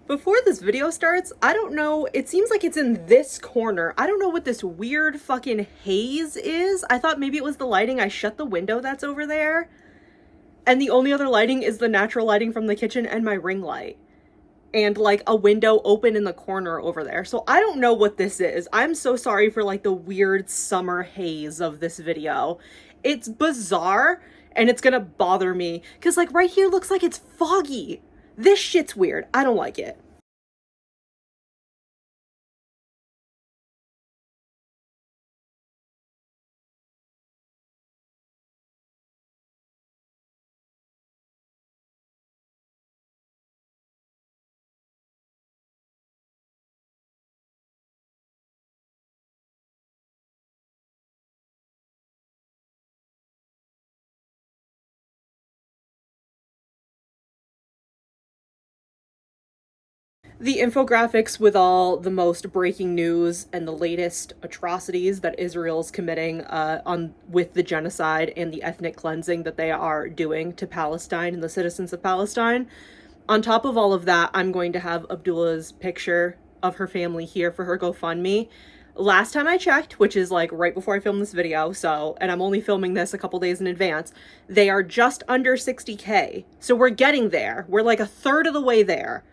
Before this video starts, I don't know, it seems like it's in this corner. I don't know what this weird fucking haze is. I thought maybe it was the lighting. I shut the window that's over there. And the only other lighting is the natural lighting from the kitchen and my ring light. And like a window open in the corner over there. So I don't know what this is. I'm so sorry for like the weird summer haze of this video. It's bizarre and it's gonna bother me because like right here looks like it's foggy. This shit's weird. I don't like it. The infographics with all the most breaking news and the latest atrocities that Israel's committing on with the genocide and the ethnic cleansing that they are doing to Palestine and the citizens of Palestine. On top of all of that, I'm going to have Abdullah's picture of her family here for her GoFundMe. Last time I checked, which is like right before I filmed this video, so, and I'm only filming this a couple days in advance, they are just under 60K. So we're getting there. We're like a third of the way there.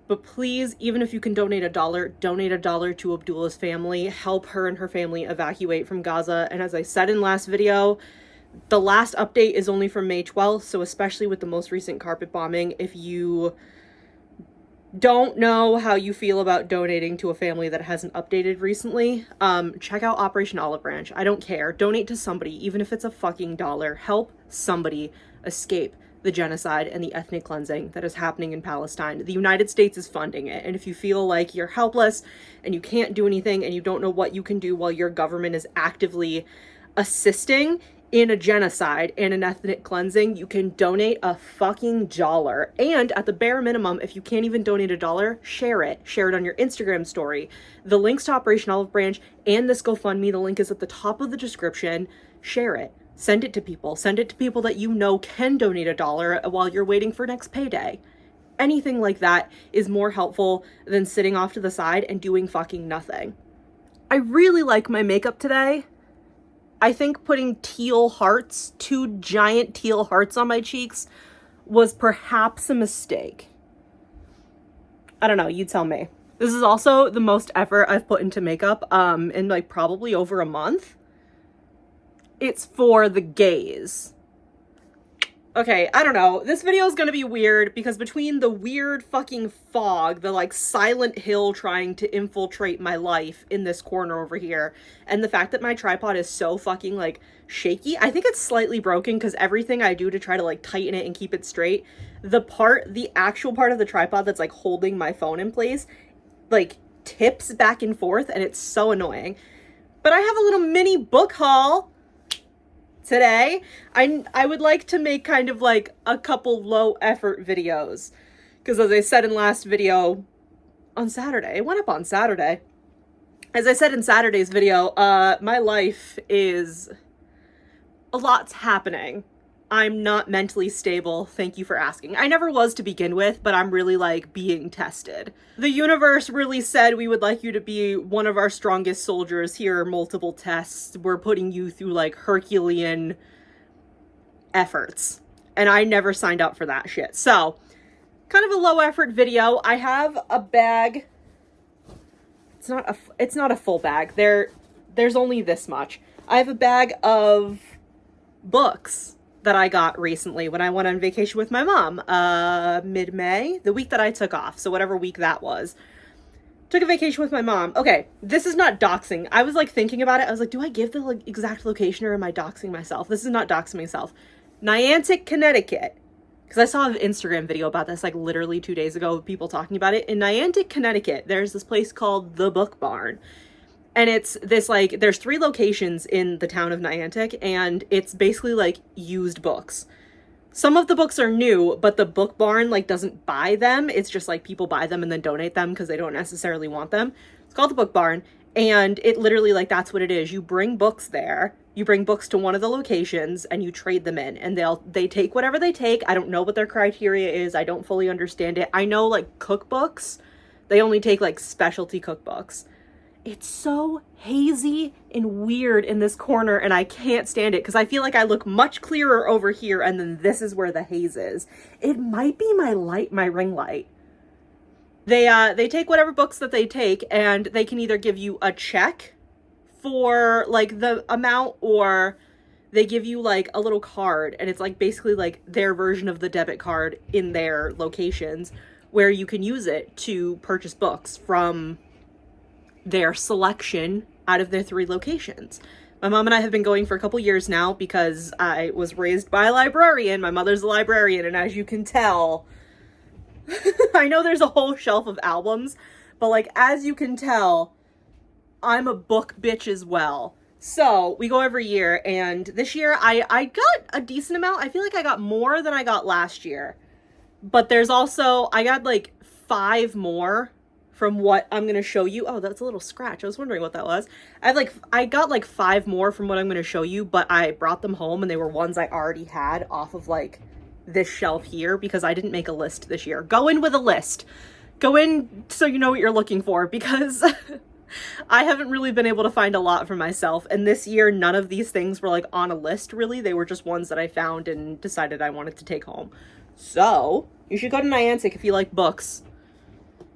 But please, even if you can donate a dollar to Abdullah's family. Help her and her family evacuate from Gaza. And as I said in last video, the last update is only from May 12th, so especially with the most recent carpet bombing, if you don't know how you feel about donating to a family that hasn't updated recently, check out Operation Olive Branch. I don't care. Donate to somebody, even if it's a fucking dollar. Help somebody escape the genocide and the ethnic cleansing that is happening in Palestine. The United States is funding it, and if you feel like you're helpless and you can't do anything and you don't know what you can do while your government is actively assisting in a genocide and an ethnic cleansing, you can donate a fucking dollar. And at the bare minimum, if you can't even donate a dollar, share it. Share it on your Instagram story. The links to Operation Olive Branch and this GoFundMe, the link is at the top of the description. Share it. Send it to people. Send it to people that you know can donate a dollar while you're waiting for next payday. Anything like that is more helpful than sitting off to the side and doing fucking nothing. I really like my makeup today. I think putting teal hearts, 2 giant teal hearts on my cheeks, was perhaps a mistake. I don't know, you tell me. This is also the most effort I've put into makeup in like probably over a month. It's for the gays. Okay, I don't know. This video is gonna be weird because between the weird fucking fog, the like Silent Hill trying to infiltrate my life in this corner over here, and the fact that my tripod is so fucking like shaky, I think it's slightly broken because everything I do to try to like tighten it and keep it straight, the actual part of the tripod that's like holding my phone in place, like tips back and forth, and it's so annoying. But I have a little mini book haul today. I would like to make kind of like a couple low effort videos because as I said in last video on Saturday, it went up on Saturday. As I said in Saturday's video, my life is a lot's happening. I'm not mentally stable. Thank you for asking. I never was to begin with, but I'm really like being tested. The universe really said we would like you to be one of our strongest soldiers. Here are multiple tests. We're putting you through like Herculean efforts. And I never signed up for that shit. So, kind of a low effort video. I have a bag. It's not a full bag. There's only this much. I have a bag of books that I got recently when I went on vacation with my mom, mid-May, the week that I took off, so whatever week that was. Took a vacation with my mom. Okay, this is not doxing. I was like thinking about it. I was like, do I give the like, exact location or am I doxing myself? This is not doxing myself. Niantic, Connecticut. Because I saw an Instagram video about this like literally 2 days ago of people talking about it. In Niantic, Connecticut, there's this place called The Book Barn. And it's this like, there's 3 locations in the town of Niantic, and it's basically like used books. Some of the books are new, but the Book Barn like doesn't buy them. It's just like people buy them and then donate them because they don't necessarily want them. It's called the Book Barn, And it literally, like, that's what it is. You bring books there. You bring books to one of the locations and you trade them in, and they take whatever they take. I don't know what their criteria is. I don't fully understand it. I know, like, cookbooks, they only take, like, specialty cookbooks. It's so hazy and weird in this corner, and I can't stand it because I feel like I look much clearer over here, and then this is where the haze is. It might be my ring light. They take whatever books that they take, and they can either give you a check for, like, the amount, or they give you, like, a little card, and it's, like, basically, like, their version of the debit card in their locations, where you can use it to purchase books from their selection out of their 3 locations. My mom and I have been going for a couple years now because I was raised by a librarian. My mother's a librarian, and as you can tell, I know there's a whole shelf of albums, but, like, as you can tell, I'm a book bitch as well. So we go every year, and this year I got a decent amount. I feel like I got more than I got last year. But there's also, I got like 5 more from what I'm going to show you. Oh, that's a little scratch. I was wondering what that was. I got like 5 more from what I'm going to show you, but I brought them home and they were ones I already had off of, like, this shelf here because I didn't make a list this year. Go in with a list. Go in so you know what you're looking for, because I haven't really been able to find a lot for myself. And this year, none of these things were, like, on a list, really. They were just ones that I found and decided I wanted to take home. So you should go to Niantic if you like books.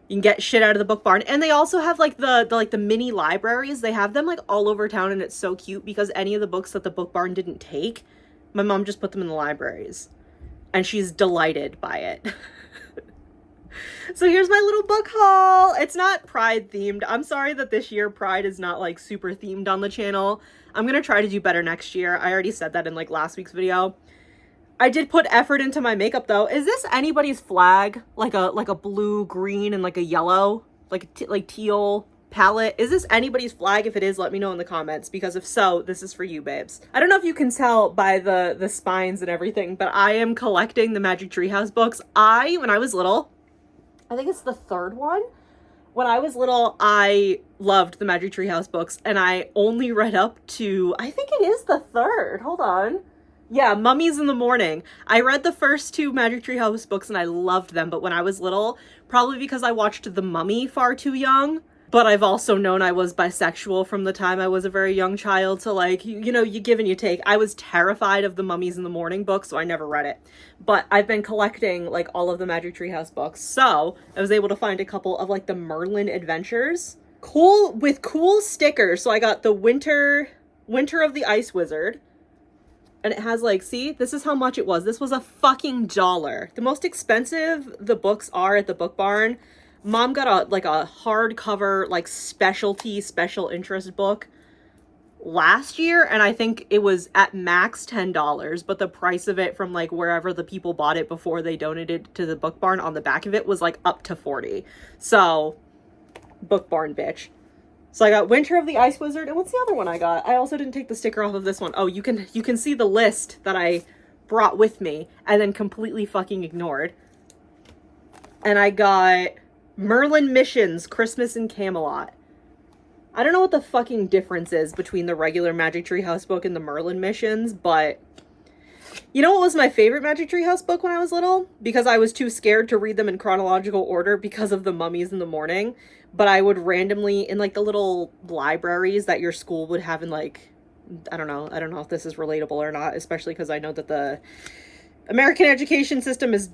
You can get shit out of the book barn. And they also have, like, the mini libraries. They have them, like, all over town, and it's so cute because any of the books that the book barn didn't take, my mom just put them in the libraries. And she's delighted by it. So here's my little book haul. It's not Pride themed. I'm sorry that this year Pride is not, like, super themed on the channel. I'm gonna try to do better next year. I already said that in, like, last week's video. I did put effort into my makeup, though. Is this anybody's flag? Like a blue, green, and, like, a yellow? Like teal palette? Is this anybody's flag? If it is, let me know in the comments, because if so, this is for you, babes. I don't know if you can tell by the spines and everything, but I am collecting the Magic Treehouse books. When I was little, I think it's the 3rd one. When I was little, I loved the Magic Treehouse books, and I only read up to, I think it is the 3rd. Hold on. Yeah, Mummies in the Morning. I read the first 2 Magic Treehouse books and I loved them, but when I was little, probably because I watched The Mummy far too young, but I've also known I was bisexual from the time I was a very young child, so, like, you know, you give and you take. I was terrified of the Mummies in the Morning book, so I never read it. But I've been collecting, like, all of the Magic Treehouse books, so I was able to find a couple of, like, the Merlin Adventures. Cool, with cool stickers. So I got the Winter of the Ice Wizard. And it has, like, see, this is how much it was. This was a fucking $1. The most expensive the books are at the book barn. Mom got a hardcover, like, specialty special interest book last year, and I think it was at max $10, but the price of it from, like, wherever the people bought it before they donated it to the book barn on the back of it was, like, up to $40. So, book barn, bitch. So I got Winter of the Ice Wizard, and what's the other one I got? I also didn't take the sticker off of this one. Oh, you can see the list that I brought with me and then completely fucking ignored. And I got Merlin Missions, Christmas in Camelot. I don't know what the fucking difference is between the regular Magic Treehouse book and the Merlin Missions, but you know what was my favorite Magic Treehouse book when I was little? Because I was too scared to read them in chronological order because of the Mummies in the Morning. But I would randomly, in, like, the little libraries that your school would have in, like, I don't know if this is relatable or not, especially because I know that the American education system is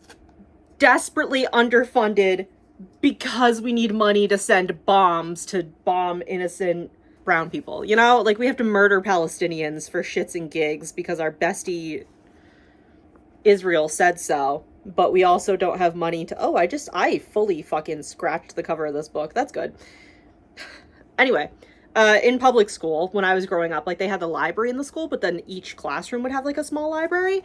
desperately underfunded because we need money to send bombs to bomb innocent brown people. You know, like, we have to murder Palestinians for shits and gigs because our bestie Israel said so. But we also don't have money to... Oh, I fully fucking scratched the cover of this book. That's good. Anyway, in public school, when I was growing up, like, they had the library in the school, but then each classroom would have, like, a small library.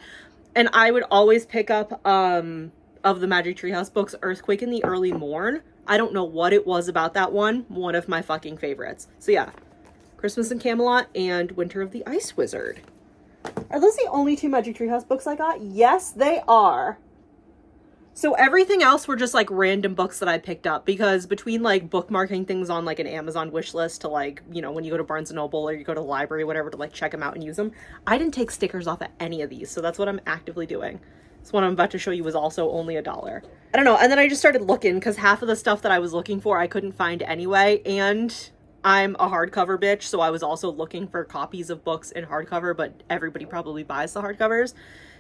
And I would always pick up, of the Magic Treehouse books, Earthquake in the Early Morn. I don't know what it was about that one. One of my fucking favorites. So yeah, Christmas in Camelot and Winter of the Ice Wizard. Are those the only 2 Magic Treehouse books I got? Yes, they are. So everything else were just like random books that I picked up, because between like bookmarking things on like an Amazon wish list to like, you know, when you go to Barnes and Noble or you go to the library, whatever, to like check them out and use them, I didn't take stickers off of any of these. So that's what I'm actively doing. This one I'm about to show you was also only $1. I don't know. And then I just started looking because half of the stuff that I was looking for I couldn't find anyway. And I'm a hardcover bitch, so I was also looking for copies of books in hardcover, but everybody probably buys the hardcovers.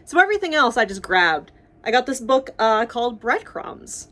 So everything else I just grabbed. I got this book called Breadcrumbs.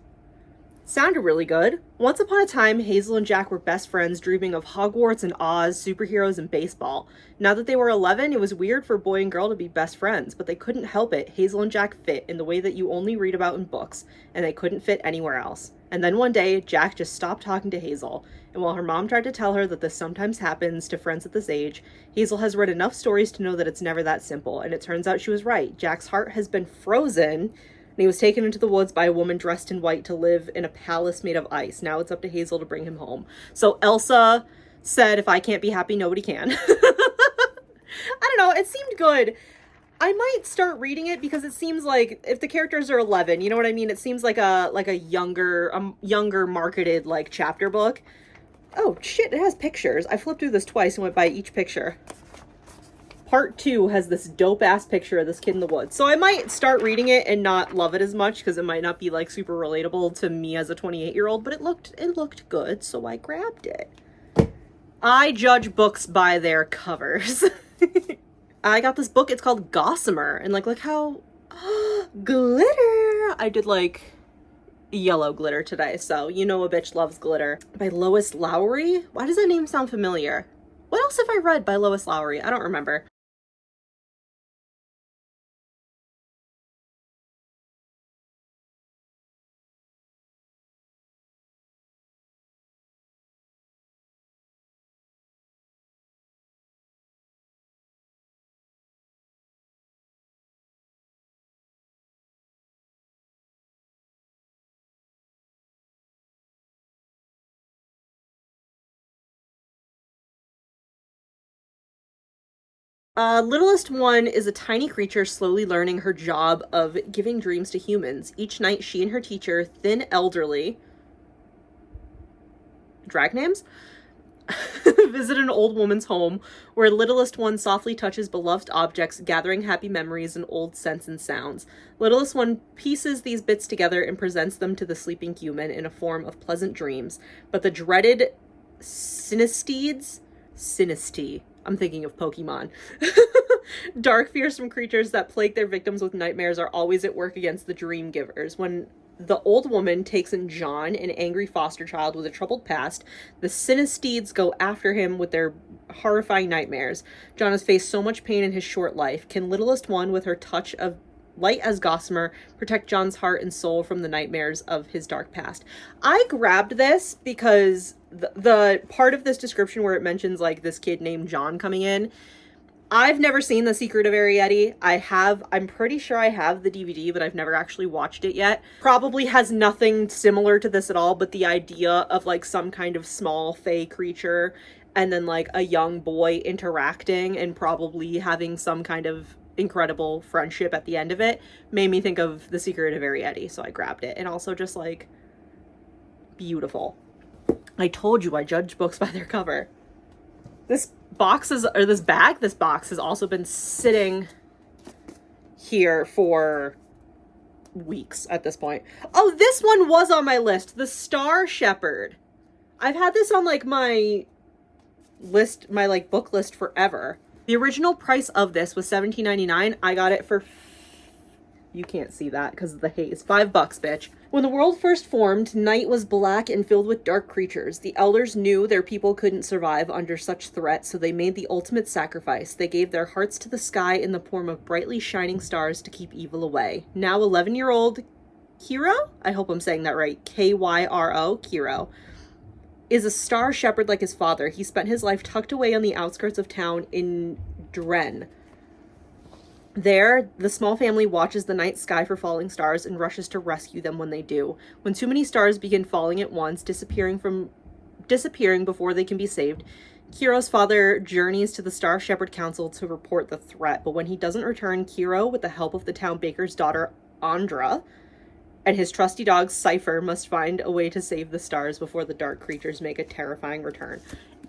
Sounded really good. Once upon a time, Hazel and Jack were best friends, dreaming of Hogwarts and Oz, superheroes, and baseball. Now that they were 11, it was weird for boy and girl to be best friends, but they couldn't help it. Hazel and Jack fit in the way that you only read about in books, and they couldn't fit anywhere else. And then one day, Jack just stopped talking to Hazel. And while her mom tried to tell her that this sometimes happens to friends at this age, Hazel has read enough stories to know that it's never that simple. And it turns out she was right. Jack's heart has been frozen, and he was taken into the woods by a woman dressed in white to live in a palace made of ice. Now it's up to Hazel to bring him home. So Elsa said, if I can't be happy, nobody can. I don't know, it seemed good. I might start reading it because it seems like if the characters are 11, you know what I mean? It seems like a younger marketed like chapter book. Oh shit, it has pictures. I flipped through this twice and went by each picture. Part 2 has this dope ass picture of this kid in the woods. So I might start reading it and not love it as much because it might not be like super relatable to me as a 28-year-old, but it looked good, so I grabbed it. I judge books by their covers. I got this book, it's called Gossamer, and like look how glitter. I did like yellow glitter today, so you know a bitch loves glitter. By Lois Lowry? Why does that name sound familiar? What else have I read by Lois Lowry? I don't remember. Littlest one is a tiny creature slowly learning her job of giving dreams to humans. Each night, she and her teacher, thin elderly, drag names, visit an old woman's home where littlest one softly touches beloved objects, gathering happy memories and old scents and sounds. Littlest one pieces these bits together and presents them to the sleeping human in a form of pleasant dreams. But the dreaded synesthetes, I'm thinking of Pokemon. Dark, fearsome creatures that plague their victims with nightmares are always at work against the dream givers. When the old woman takes in John, an angry foster child with a troubled past, the synesthetes go after him with their horrifying nightmares. John has faced so much pain in his short life. Can littlest one, with her touch of light as gossamer, protect John's heart and soul from the nightmares of his dark past? I grabbed this because the part of this description where it mentions like this kid named John coming in, I've never seen The Secret of Arrietty. I'm pretty sure I have the DVD, but I've never actually watched it yet. Probably has nothing similar to this at all, but the idea of like some kind of small fey creature and then like a young boy interacting and probably having some kind of incredible friendship at the end of it made me think of The Secret of Arrietty, so I grabbed it. And also just like beautiful. I told you I judge books by their cover. This box has also been sitting here for weeks at this point. Oh, this one was on my list. The Star Shepherd. I've had this on like my list, my like book list forever. The original price of this was $17.99. I got it for, you can't see that because of the haze, $5, bitch. When the world first formed, night was black and filled with dark creatures. The elders knew their people couldn't survive under such threat, so they made the ultimate sacrifice. They gave their hearts to the sky in the form of brightly shining stars to keep evil away. Now 11-year-old Kiro, I hope I'm saying that right, Kyro, Kiro, is a star shepherd like his father. He spent his life tucked away on the outskirts of town in Dren. There, the small family watches the night sky for falling stars and rushes to rescue them when they do. When too many stars begin falling at once, disappearing before they can be saved, Kiro's father journeys to the Star Shepherd Council to report the threat. But when he doesn't return, Kiro, with the help of the town baker's daughter, Andra, and his trusty dog Cypher must find a way to save the stars before the dark creatures make a terrifying return.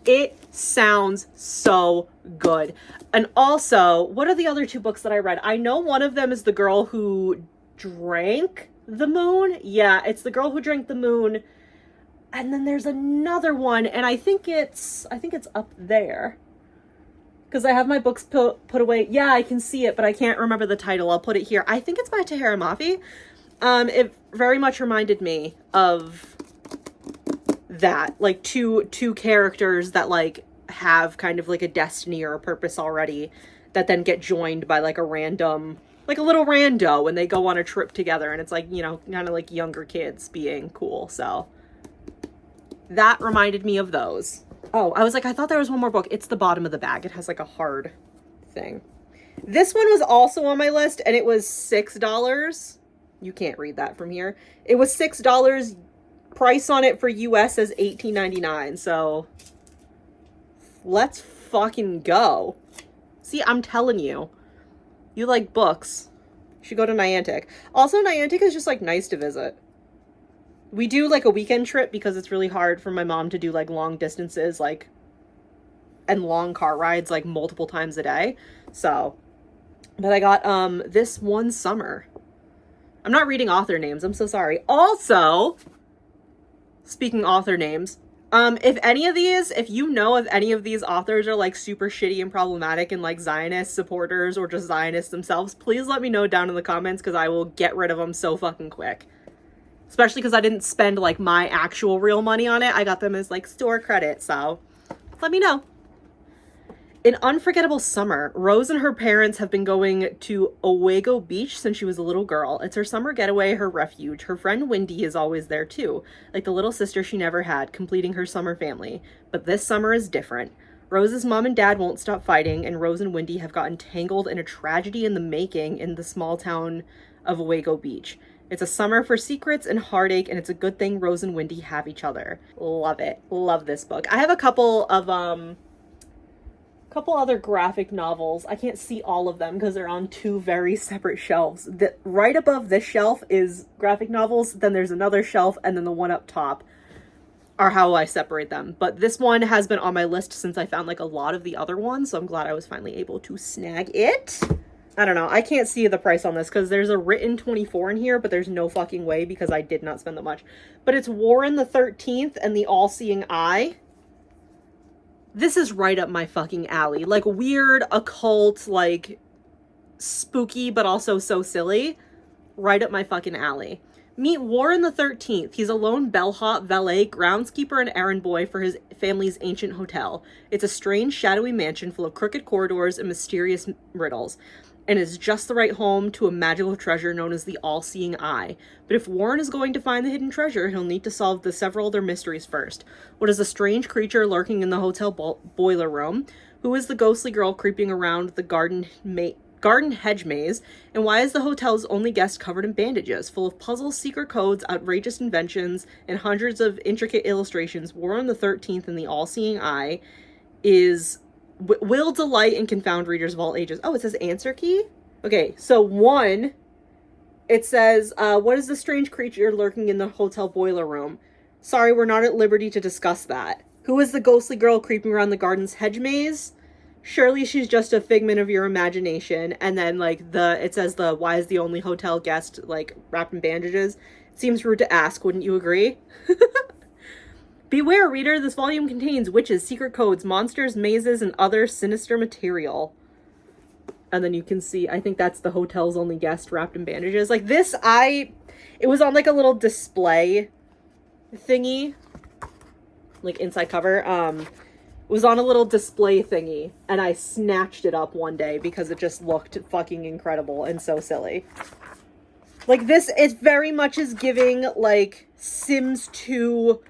It sounds so good. And also, what are the other two books that I read? I know one of them is The Girl Who Drank the Moon. Yeah, it's The Girl Who Drank the Moon. And then there's another one, and I think it's up there. Because I have my books put away. Yeah, I can see it, but I can't remember the title. I'll put it here. I think it's by Tahira Mafi. It very much reminded me of that. Like, two characters that, like, have kind of, like, a destiny or a purpose already that then get joined by, like, a random, like, a little rando, and they go on a trip together, and it's, like, you know, kind of like younger kids being cool, so that reminded me of those. Oh, I was like, I thought there was one more book. It's the bottom of the bag. It has like a hard thing. This one was also on my list, and it was $6. You can't read that from here. It was $6. Price on it for US is $18.99. So let's fucking go. See, I'm telling you. You like books. You should go to Niantic. Also, Niantic is just like nice to visit. We do like a weekend trip because it's really hard for my mom to do like long distances, like, and long car rides like multiple times a day. So, but I got this one summer. I'm not reading author names. I'm so sorry. Also, speaking author names, if you know if any of these authors are like super shitty and problematic and like Zionist supporters or just Zionists themselves, please let me know down in the comments because I will get rid of them so fucking quick. Especially because I didn't spend, like, my actual real money on it. I got them as, like, store credit, so let me know. An unforgettable summer. Rose and her parents have been going to Owego Beach since she was a little girl. It's her summer getaway, her refuge. Her friend Wendy is always there, too, like the little sister she never had, completing her summer family. But this summer is different. Rose's mom and dad won't stop fighting, and Rose and Wendy have gotten tangled in a tragedy in the making in the small town of Owego Beach. It's a summer for secrets and heartache, and it's a good thing Rose and Wendy have each other. Love it. Love this book. I have a couple other graphic novels. I can't see all of them because they're on two very separate shelves. Right above this shelf is graphic novels, then there's another shelf, and then the one up top are how I separate them. But this one has been on my list since I found like a lot of the other ones, so I'm glad I was finally able to snag it. I don't know. I can't see the price on this because there's a written 24 in here, but there's no fucking way because I did not spend that much. But it's Warren the 13th and the All-Seeing Eye. This is right up my fucking alley. Like, weird, occult, like, spooky, but also so silly. Right up my fucking alley. Meet Warren the 13th. He's a lone bellhop, valet, groundskeeper, and errand boy for his family's ancient hotel. It's a strange, shadowy mansion full of crooked corridors and mysterious riddles, and is just the right home to a magical treasure known as the All-Seeing Eye. But if Warren is going to find the hidden treasure, he'll need to solve the several other mysteries first. What is the strange creature lurking in the hotel boiler room? Who is the ghostly girl creeping around the garden hedge maze? And why is the hotel's only guest covered in bandages? Full of puzzles, secret codes, outrageous inventions, and hundreds of intricate illustrations, Warren the 13th and the All-Seeing Eye will delight and confound readers of all ages. Oh, it says answer key? Okay, so 1, it says, what is the strange creature lurking in the hotel boiler room? Sorry, we're not at liberty to discuss that. Who is the ghostly girl creeping around the garden's hedge maze? Surely she's just a figment of your imagination. And then, like, it says why is the only hotel guest, like, wrapped in bandages? It seems rude to ask, wouldn't you agree? Beware, reader, this volume contains witches, secret codes, monsters, mazes, and other sinister material. And then you can see, I think that's the hotel's only guest wrapped in bandages. Like, this, it was on, like, a little display thingy. Like, inside cover. It was on a little display thingy. And I snatched it up one day because it just looked fucking incredible and so silly. Like, this, it very much is giving, like, Sims 2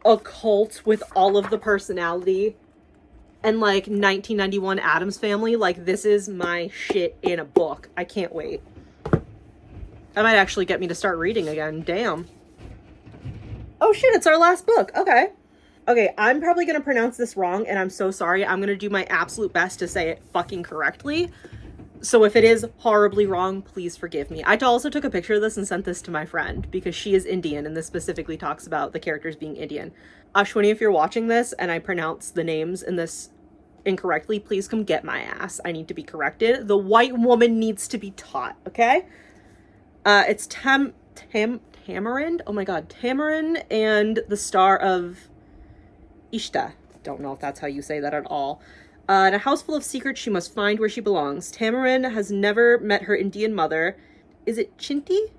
occult with all of the personality and like 1991 Addams Family. Like, this is my shit in a book. I can't wait. That might actually get me to start reading again. Damn. Oh shit, it's our last book. Okay, I'm probably gonna pronounce this wrong and I'm so sorry. I'm gonna do my absolute best to say it fucking correctly, So if it is horribly wrong, please forgive me. I also took a picture of this and sent this to my friend because she is Indian, and this specifically talks about the characters being Indian. Ashwini, if you're watching this and I pronounce the names in this incorrectly, please come get my ass. I need to be corrected. The white woman needs to be taught, okay? It's Tamarind? Oh my god, Tamarind and the star of Ishta. Don't know if that's how you say that at all. In a house full of secrets, she must find where she belongs. Tamarind has never met her Indian mother. Is it Chinti?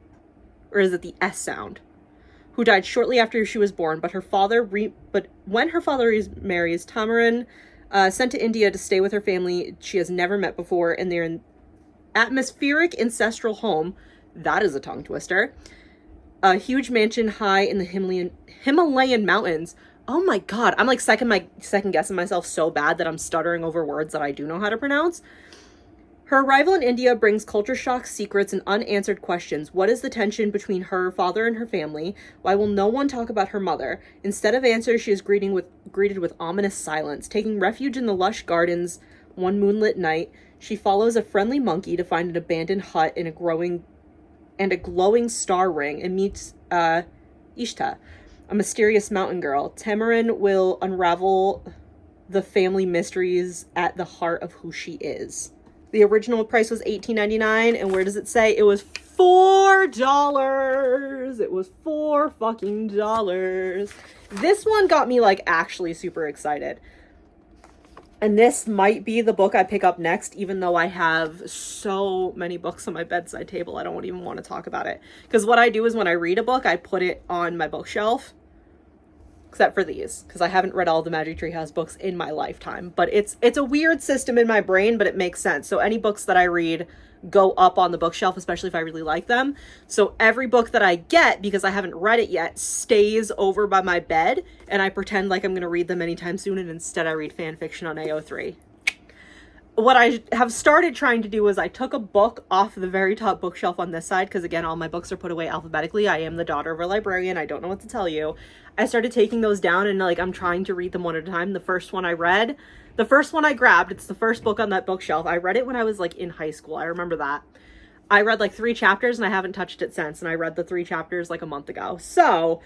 Or is it the S sound? Who died shortly after she was born, but when her father marries, Tamarind sent to India to stay with her family she has never met before in their atmospheric ancestral home. That is a tongue twister. A huge mansion high in the Himalayan mountains. Oh my god, I'm like second guessing myself so bad that I'm stuttering over words that I do know how to pronounce. Her arrival in India brings culture shock, secrets, and unanswered questions. What is the tension between her father and her family? Why will no one talk about her mother? Instead of answers, she is greeted with ominous silence. Taking refuge in the lush gardens one moonlit night, she follows a friendly monkey to find an abandoned hut in a glowing star ring and meets Ishta, a mysterious mountain girl. Tamarind will unravel the family mysteries at the heart of who she is. The original price was $18.99, and where does it say? It was $4. It was $4 fucking dollars. This one got me like actually super excited. And this might be the book I pick up next, even though I have so many books on my bedside table. I don't even want to talk about it. Because what I do is when I read a book, I put it on my bookshelf. Except for these, because I haven't read all the Magic Tree House books in my lifetime. But it's a weird system in my brain, but it makes sense. So any books that I read go up on the bookshelf, especially if I really like them. So every book that I get, because I haven't read it yet, stays over by my bed, and I pretend like I'm going to read them anytime soon, and instead I read fan fiction on AO3. What I have started trying to do is I took a book off the very top bookshelf on this side, because again, all my books are put away alphabetically. I am the daughter of a librarian. I don't know what to tell you. I started taking those down, and like I'm trying to read them one at a time. The first one I grabbed, it's the first book on that bookshelf. I read it when I was like in high school. I remember that. I read like 3 chapters and I haven't touched it since, and I read the 3 chapters like a month ago. So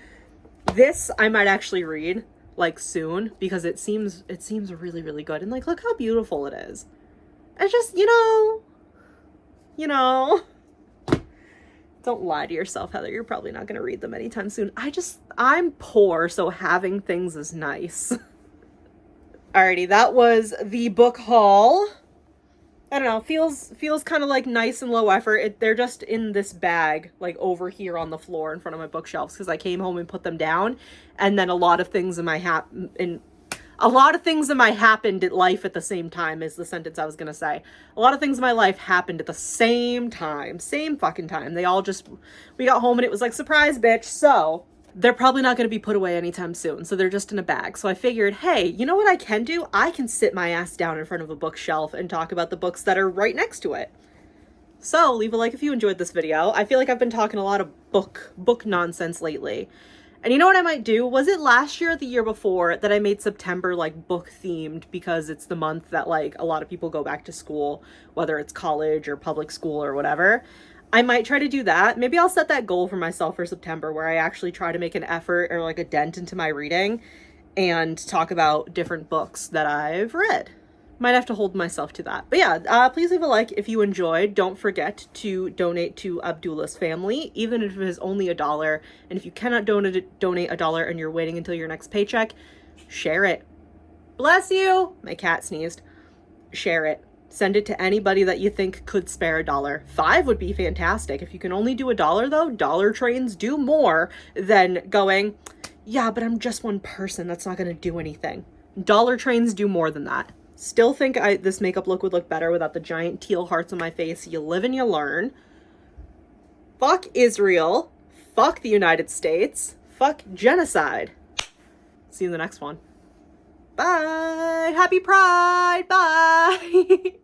this I might actually read like soon, because it seems really, really good. And like, look how beautiful it is. It's just, don't lie to yourself, Heather. You're probably not going to read them anytime soon. I'm poor, so having things is nice. Alrighty, that was the book haul. I don't know, feels kind of like nice and low effort. They're just in this bag, like over here on the floor in front of my bookshelves, because I came home and put them down, and then a lot of things in my happened at life at the same time is the sentence I was gonna say. A lot of things in my life happened at the same time. Same fucking time. We got home and it was like, surprise, bitch. So they're probably not going to be put away anytime soon. So they're just in a bag. So I figured, hey, you know what I can do? I can sit my ass down in front of a bookshelf and talk about the books that are right next to it. So leave a like if you enjoyed this video. I feel like I've been talking a lot of book nonsense lately. And you know what I might do? Was it last year or the year before that I made September like book themed, because it's the month that like a lot of people go back to school, whether it's college or public school or whatever. I might try to do that. Maybe I'll set that goal for myself for September, where I actually try to make an effort or like a dent into my reading and talk about different books that I've read. Might have to hold myself to that. But yeah, please leave a like if you enjoyed. Don't forget to donate to Abdullah's family, even if it is only $1. And if you cannot donate $1 and you're waiting until your next paycheck, share it. Bless you. My cat sneezed. Share it. Send it to anybody that you think could spare $1. $5 would be fantastic. If you can only do $1 though, dollar trains do more than going, yeah, but I'm just one person. That's not going to do anything. Dollar trains do more than that. Still think this makeup look would look better without the giant teal hearts on my face. You live and you learn. Fuck Israel. Fuck the United States. Fuck genocide. See you in the next one. Bye. Happy Pride. Bye.